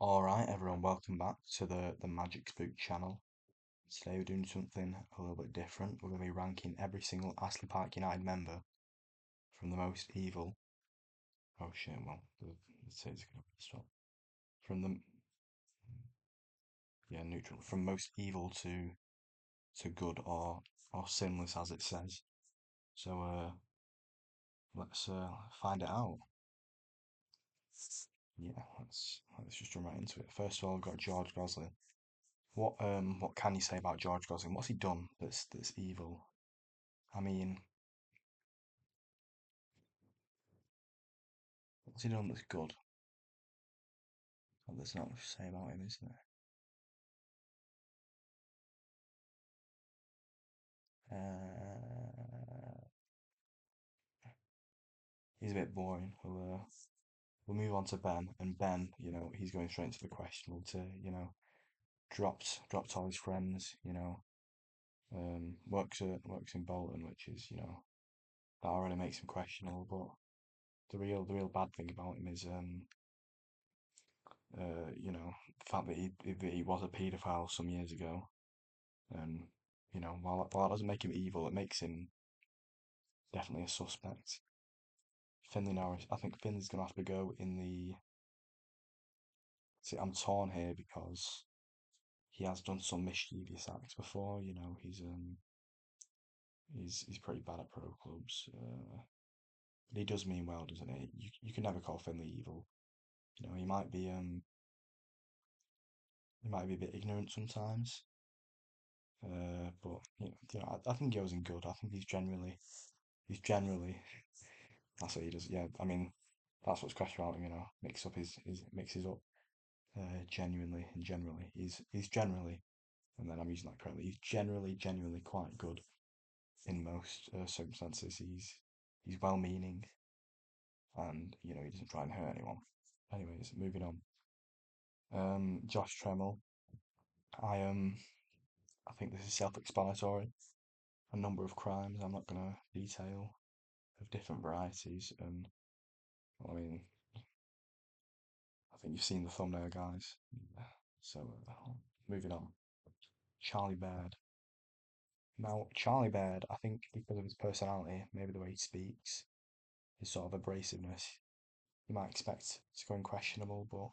Alright everyone, welcome back to the Magic Spook channel. Today we're doing something a little bit different. We're going to be ranking every single Astley Park United member from the most evil. Oh shit, well, let's say it's going to stop. From the, yeah, neutral. From most evil to good or sinless as it says. So let's find it out. Yeah, let's just jump right into it. First of all, we've got George Gosling. What can you say about George Gosling? What's he done that's evil? I mean, what's he done that's good? Well, there's not much to say about him, is there? He's a bit boring. We'll move on to Ben, and Ben, he's going straight into the questionable. Dropped all his friends. Works in Bolton, which is that already makes him questionable. But the real bad thing about him is the fact that he was a paedophile some years ago, and while that doesn't make him evil, it makes him definitely a suspect. Finley Norris. I think Finley's gonna have to go in the. See, I'm torn here because he has done some mischievous acts before. He's pretty bad at pro clubs. But he does mean well, doesn't he? You can never call Finley evil. He might be a bit ignorant sometimes. But I think he goes in good. I think he's generally that's what he does. Yeah, I mean that's what's special about him. Mixes up genuinely and generally. He's generally, and then I'm using that correctly. He's genuinely quite good in most circumstances. He's well-meaning, and he doesn't try and hurt anyone. Anyways, moving on. Josh Tremmell. I I think this is self-explanatory. A number of crimes. I'm not gonna detail of different varieties, and well, I mean, I think you've seen the thumbnail, guys. So, moving on. Charlie Baird. Now, Charlie Baird, I think because of his personality, maybe the way he speaks, his sort of abrasiveness, you might expect to go unquestionable, but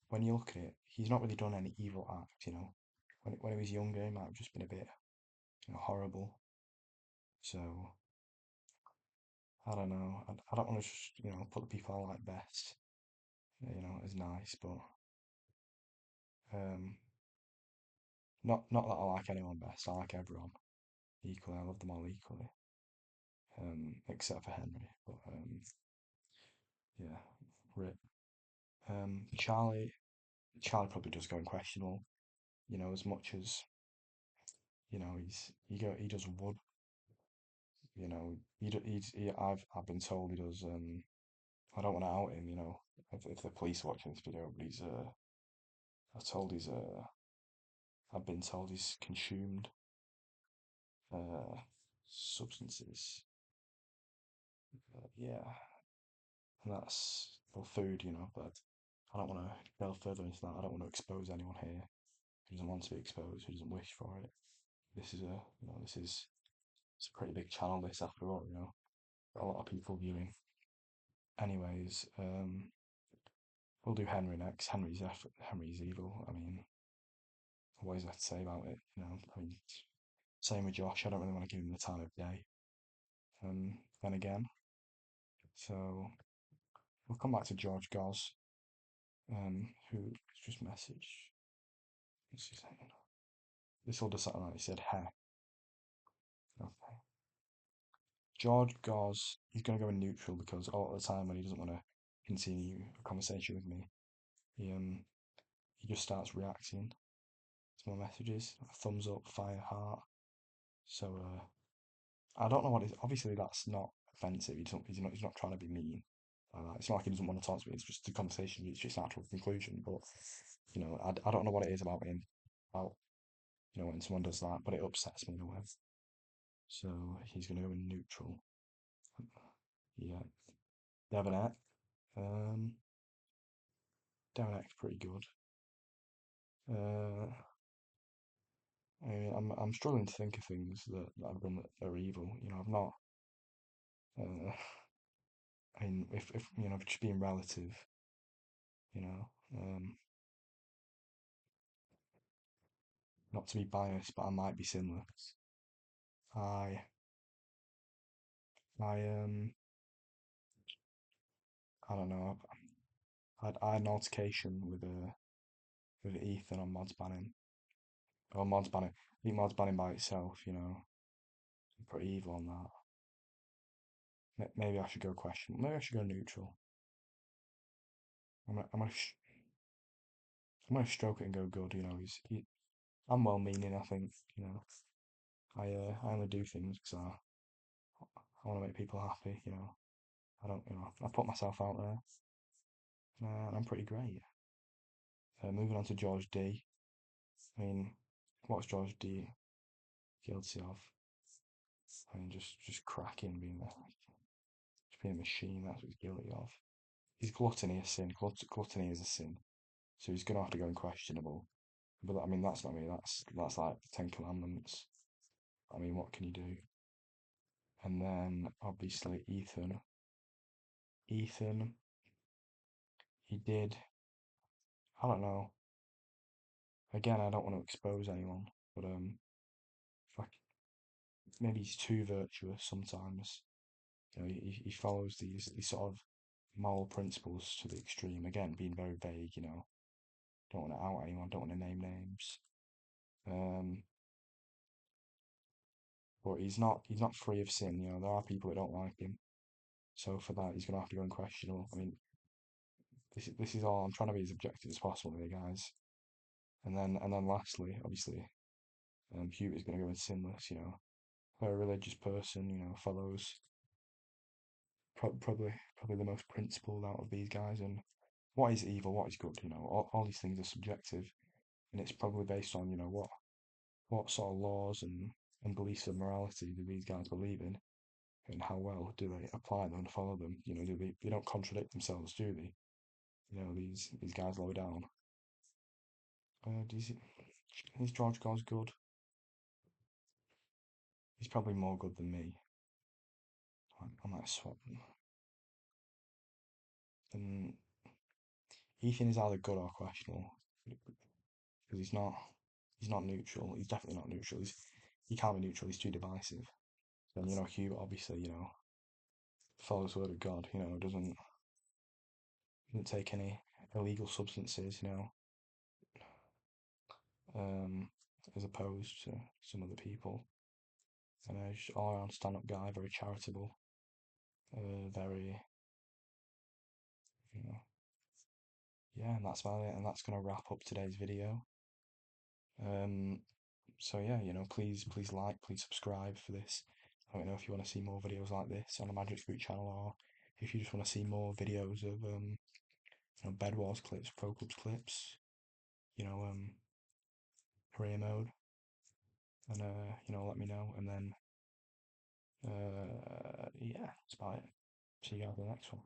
when you look at it, he's not really done any evil act. When he was younger, he might have just been a bit, horrible. So, I don't know. I don't want to just, put the people I like best, as nice, but um, not that I like anyone best. I like everyone equally. I love them all equally, except for Henry. But yeah, rip. Charlie probably does go unquestionable. As much as he does wood. I've been told he does. I don't want to out him. If the police are watching this video, but I've told he's I've been told he's consumed uh substances. Yeah, and that's for food. But I don't want to delve further into that. I don't want to expose anyone here who doesn't want to be exposed, who doesn't wish for it. This is it's a pretty big channel. This after all, a lot of people viewing. Anyways, we'll do Henry next. Henry's evil. I mean, what is there to say about it? I mean, same with Josh. I don't really want to give him the time of day. Then again, so we'll come back to George Goss, who just messaged. What's he saying? This will just sound like he said, "Hey." Okay. George Goss, he's going to go in neutral because all the time when he doesn't want to continue a conversation with me, he um he just starts reacting to my messages, thumbs up, fire, heart. So I don't know what is. Obviously, that's not offensive. He's not trying to be mean. It's not like he doesn't want to talk to me. It's just a conversation. It's just natural conclusion. But I don't know what it is about him. About when someone does that, but it upsets me in a way. So he's going to go in neutral. Yeah, Devonet. Um, Devonex pretty good. Uh, I mean, I'm struggling to think of things that I've done that are evil. I've not. Uh, I mean, if just being relative, you know, um, not to be biased, but I might be sinless. I I don't know. I had an altercation with Ethan on mods banning. Or mods banning. I think mods banning by itself, I'm pretty evil on that. Maybe I should go question. Maybe I should go neutral. I'm gonna stroke it and go good. I'm well-meaning. I think. I only do things because I want to make people happy. I don't. I put myself out there, and I'm pretty great. Moving on to George D. I mean, what's George D guilty of? I mean, just cracking, just being a machine. That's what he's guilty of. Is gluttony a sin? Gluttony is a sin, so he's gonna have to go unquestionable. But I mean, that's not me. That's like the Ten Commandments. I mean, what can you do? And then obviously Ethan. Ethan, he did. I don't know. Again, I don't want to expose anyone, but like maybe he's too virtuous sometimes. He follows these sort of moral principles to the extreme. Again, being very vague. Don't want to out anyone. Don't want to name names. Um, but he's not free of sin. There are people that don't like him. So for that, he's gonna have to go unquestionable. I mean, this is all. I'm trying to be as objective as possible here, guys. And then lastly, obviously, Hugh is gonna go in sinless. A religious person. Follows probably the most principled out of these guys. And what is evil? What is good? All these things are subjective, and it's probably based on what sort of laws and beliefs of morality do these guys believe in, and how well do they apply them and follow them? Do they don't contradict themselves, do they? These guys low down. Do you see, is George Goss good? He's probably more good than me. I might swap them. And Ethan is either good or questionable because he's not neutral. He's definitely not neutral. He can't be neutral. He's too divisive. Then Hugh obviously follows the word of God. Doesn't take any illegal substances. Um, as opposed to some other people. And just all around stand up guy, very charitable, very, you know, yeah, and that's about it. And that's going to wrap up today's video. Um, so yeah, please like, please subscribe for this. I don't know if you want to see more videos like this on the Magic Spook channel, or if you just want to see more videos of Bed Wars clips, Pro Clubs clips, you know, um, career mode, and let me know. And then yeah, that's about it. See you guys in the next one.